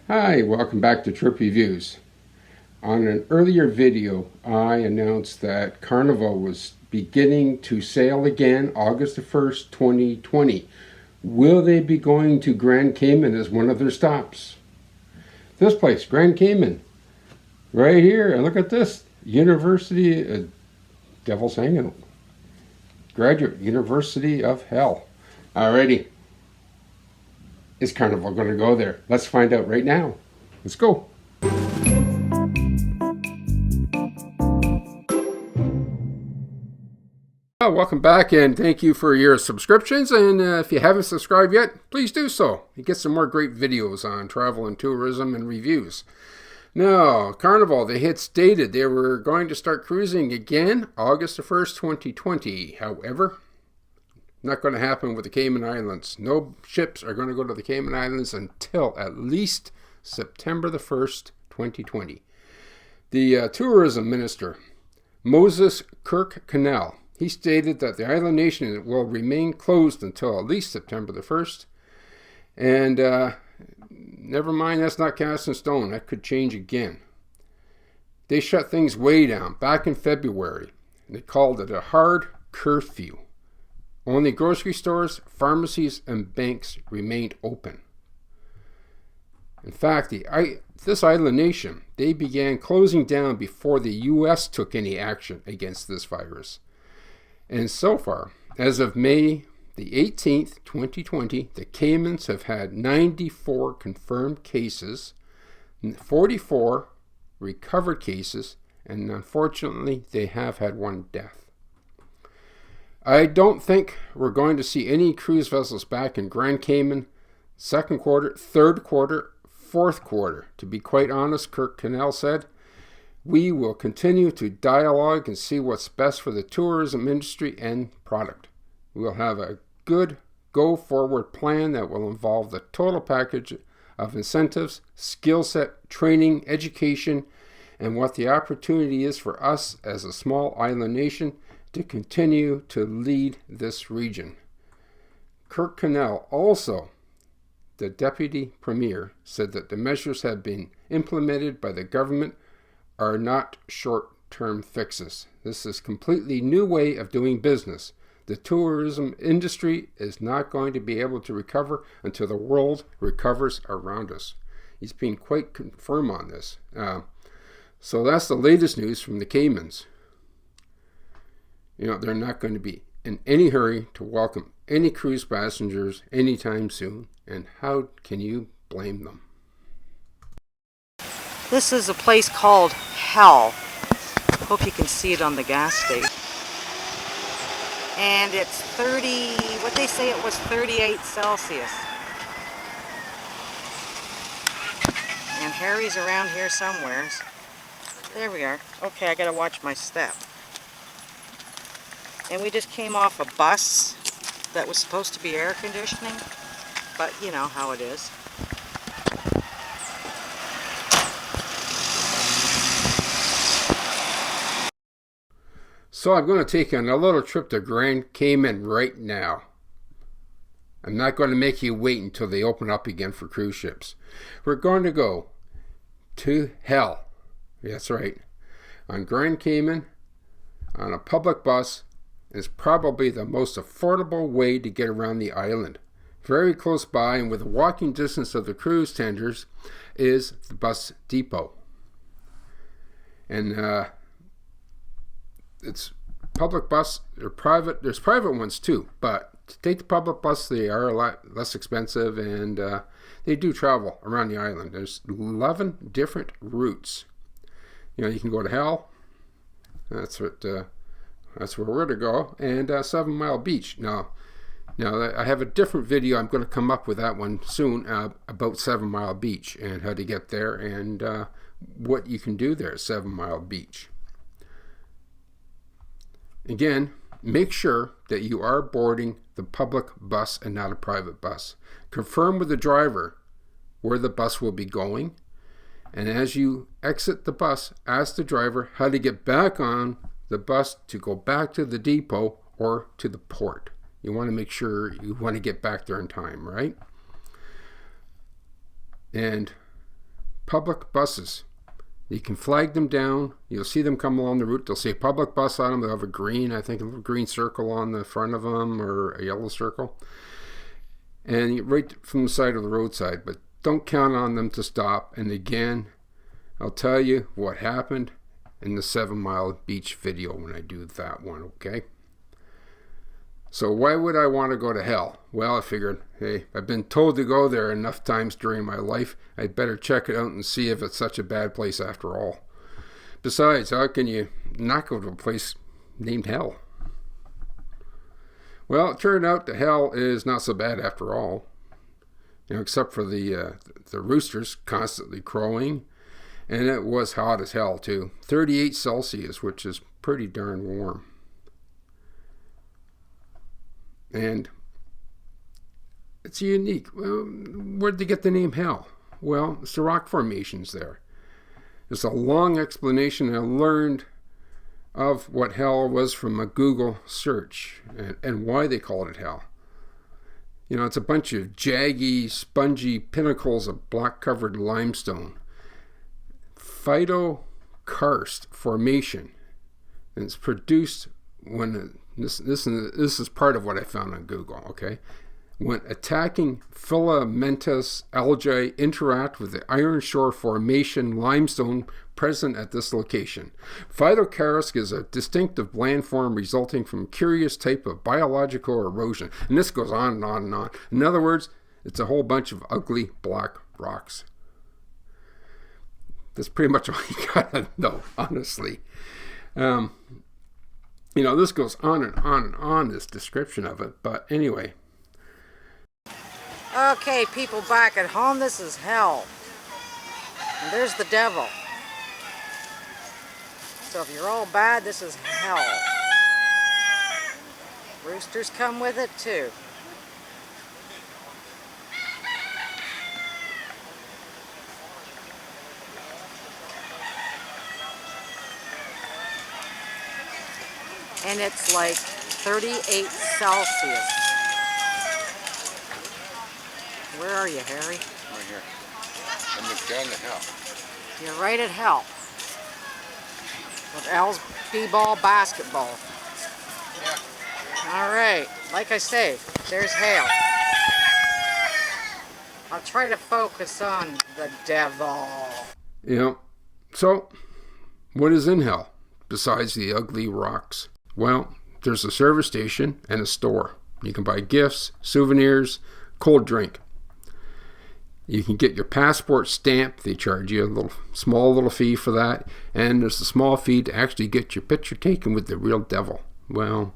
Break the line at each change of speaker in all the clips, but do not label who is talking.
Hi, welcome back to Trip Reviews. On an earlier video, I announced that Carnival was beginning to sail again August the 1st, 2020. Will they be going to Grand Cayman as one of their stops? This place, Grand Cayman, right here. And look at this, University, Devil's Hanging, Graduate University of Hell. Alrighty. Is Carnival going to go there? Let's find out right now. Let's go. Well, welcome back and thank you for your subscriptions. And if you haven't subscribed yet, please do so. You get some more great videos on travel and tourism and reviews. Now, Carnival, they had stated they were going to start cruising again August the 1st, 2020. However, not going to happen with the Cayman Islands. No ships are going to go to the Cayman Islands until at least September the 1st, 2020. The tourism minister, Moses Kirk-Cannell, he stated that the island nation will remain closed until at least September the 1st. And never mind, that's not cast in stone. That could change again. They shut things way down back in February. They called it a hard curfew. Only grocery stores, pharmacies, and banks remained open. In fact, this island nation, they began closing down before the U.S. took any action against this virus. And so far, as of May the 18th, 2020, the Caymans have had 94 confirmed cases, 44 recovered cases, and unfortunately, they have had one death. I don't think we're going to see any cruise vessels back in Grand Cayman second quarter, third quarter, fourth quarter. To be quite honest, Kirk-Cannell said, we will continue to dialogue and see what's best for the tourism industry and product. We'll have a good go-forward plan that will involve the total package of incentives, skill set, training, education, and what the opportunity is for us as a small island nation to continue to lead this region. Kirk-Cannell, also the deputy premier, said that the measures have been implemented by the government are not short-term fixes. This is a completely new way of doing business. The tourism industry is not going to be able to recover until the world recovers around us. He's been quite firm on this. So that's the latest news from the Caymans. You know, they're not going to be in any hurry to welcome any cruise passengers anytime soon. And how can you blame them?
This is a place called Hell. Hope you can see it on the gas station. And it's 30, what they say it was 38 Celsius. And Harry's around here somewhere. There we are. Okay, I gotta watch my step. And we just came off a bus that was supposed to be air conditioning, but you know how it is.
So I'm going to take you on a little trip to Grand Cayman right now. I'm not going to make you wait until they open up again for cruise ships. We're going to go to hell. That's right. On Grand Cayman, on a public bus, is probably the most affordable way to get around the island. Very close by and within walking distance of the cruise tenders is the bus depot. And it's public bus or private. There's private ones too, but to take the public bus, they are a lot less expensive, and they do travel around the island. There's 11 different routes. You know, you can go to Hell. That's where we're to go, and 7 Mile Beach. Now I have a different video. I'm going to come up with that one soon about 7 Mile Beach and how to get there and what you can do there at 7 Mile Beach. Again, make sure that you are boarding the public bus and not a private bus. Confirm with the driver where the bus will be going. And as you exit the bus, ask the driver how to get back on the bus to go back to the depot or to the port. You want to make sure you want to get back there in time, right? And public buses. You can flag them down. You'll see them come along the route. They'll say public bus on them. They'll have a green, I think a little green circle on the front of them, or a yellow circle. And right from the side of the roadside. But don't count on them to stop. And again, I'll tell you what happened in the 7 Mile Beach video when I do that one, okay? So why would I want to go to hell? Well, I figured, hey, I've been told to go there enough times during my life. I'd better check it out and see if it's such a bad place after all. Besides, how can you not go to a place named hell? Well, it turned out that hell is not so bad after all. Except for the roosters constantly crowing. And it was hot as hell, too. 38 Celsius, which is pretty darn warm. And it's unique. Where'd they get the name hell? Well, it's the rock formations there. It's a long explanation. I learned of what hell was from a Google search and why they called it hell. It's a bunch of jaggy, spongy pinnacles of black-covered limestone. Phytokarst formation. And it's produced when... This is part of what I found on Google, okay? When attacking filamentous algae interact with the Iron Shore Formation limestone present at this location. Phytokarst is a distinctive landform resulting from a curious type of biological erosion. And this goes on and on and on. In other words, it's a whole bunch of ugly black rocks. That's pretty much all you gotta know, honestly. This goes on and on and on, this description of it. But anyway.
Okay, people back at home, this is hell. And there's the devil. So if you're all bad, this is hell. Roosters come with it too. And it's like 38 Celsius. Where are you, Harry?
Right here. I'm down to hell.
You're right at hell. With Al's B-ball basketball. Yeah. All right. Like I say, there's hell. I'll try to focus on the devil.
So, what is in hell besides the ugly rocks? Well, there's a service station and a store. You can buy gifts, souvenirs, cold drink. You can get your passport stamped. They charge you a small little fee for that. And there's a small fee to actually get your picture taken with the real devil. Well,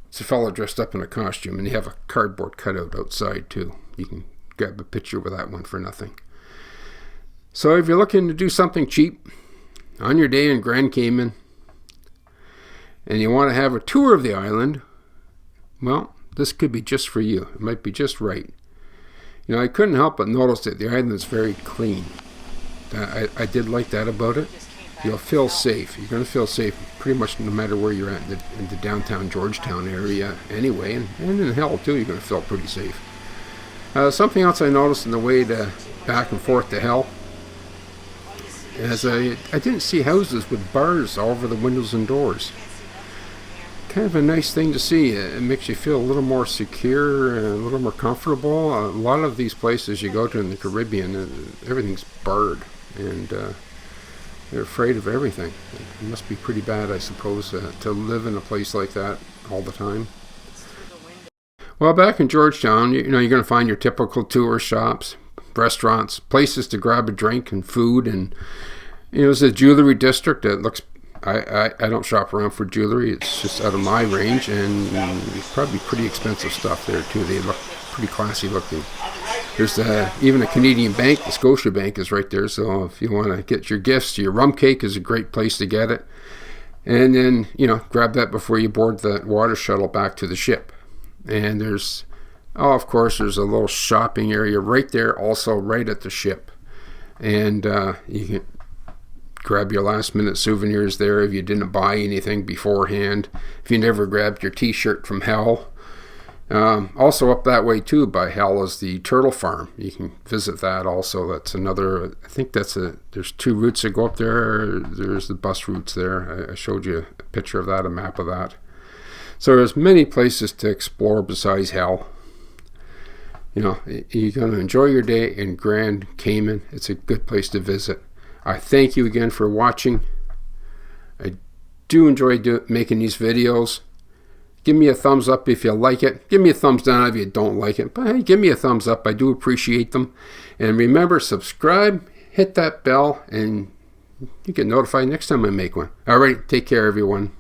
it's a fellow dressed up in a costume, and they have a cardboard cutout outside too. You can grab a picture with that one for nothing. So if you're looking to do something cheap on your day in Grand Cayman, and you want to have a tour of the island, well, this could be just for you. It might be just right. I couldn't help but notice that the island is very clean. I did like that about it. You'll feel safe. You're going to feel safe pretty much no matter where you're at in the downtown Georgetown area anyway. And in hell, too, you're going to feel pretty safe. Something else I noticed on the way back and forth to hell is I didn't see houses with bars all over the windows and doors. Kind of a nice thing to see. It makes you feel a little more secure and a little more comfortable. A lot of these places you go to in the Caribbean, everything's barred, and they're afraid of everything. It must be pretty bad, I suppose, to live in a place like that all the time. Well, back in Georgetown, you're going to find your typical tourist shops, restaurants, places to grab a drink and food, and it's a jewelry district that looks. I don't shop around for jewelry. It's just out of my range, and it's probably pretty expensive stuff there too. They look pretty classy looking. There's even a Canadian bank. The Scotia Bank is right there, so if you want to get your gifts, your rum cake is a great place to get it. And then, grab that before you board the water shuttle back to the ship. And there's of course, there's a little shopping area right there, also right at the ship. And you can grab your last minute souvenirs there if you didn't buy anything beforehand. If you never grabbed your t-shirt from hell, Also up that way too by Hell is the turtle farm. You can visit that also. That's another, I think there's 2 routes that go up there. There's the bus routes there. I showed you a picture of that, a map of that. So there's many places to explore besides Hell. You know, you're going to enjoy your day in Grand Cayman. It's a good place to visit. I thank you again for watching. I do enjoy making these videos. Give me a thumbs up if you like it. Give me a thumbs down if you don't like it. But hey, give me a thumbs up. I do appreciate them. And remember, subscribe, hit that bell, and you get notified next time I make one. All right, take care, everyone.